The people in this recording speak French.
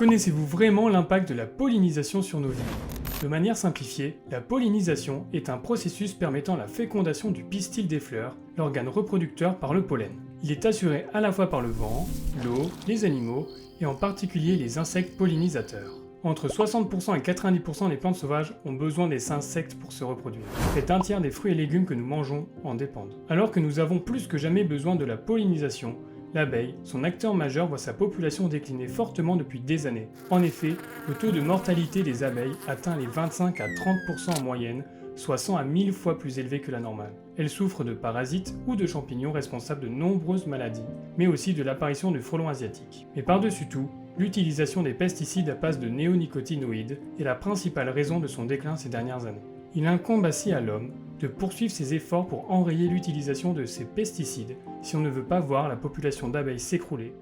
Connaissez-vous vraiment l'impact de la pollinisation sur nos vies? De manière simplifiée, la pollinisation est un processus permettant la fécondation du pistil des fleurs, l'organe reproducteur par le pollen. Il est assuré à la fois par le vent, l'eau, les animaux et en particulier les insectes pollinisateurs. Entre 60% et 90% des plantes sauvages ont besoin des insectes pour se reproduire. Près d'un tiers des fruits et légumes que nous mangeons en dépendent. Alors que nous avons plus que jamais besoin de la pollinisation, l'abeille, son acteur majeur, voit sa population décliner fortement depuis des années. En effet, le taux de mortalité des abeilles atteint les 25 à 30% en moyenne, soit 100 à 1000 fois plus élevé que la normale. Elles souffrent de parasites ou de champignons responsables de nombreuses maladies, mais aussi de l'apparition du frelon asiatique. Mais par-dessus tout, l'utilisation des pesticides à base de néonicotinoïdes est la principale raison de son déclin ces dernières années. Il incombe ainsi à l'homme de poursuivre ses efforts pour enrayer l'utilisation de ces pesticides si on ne veut pas voir la population d'abeilles s'écrouler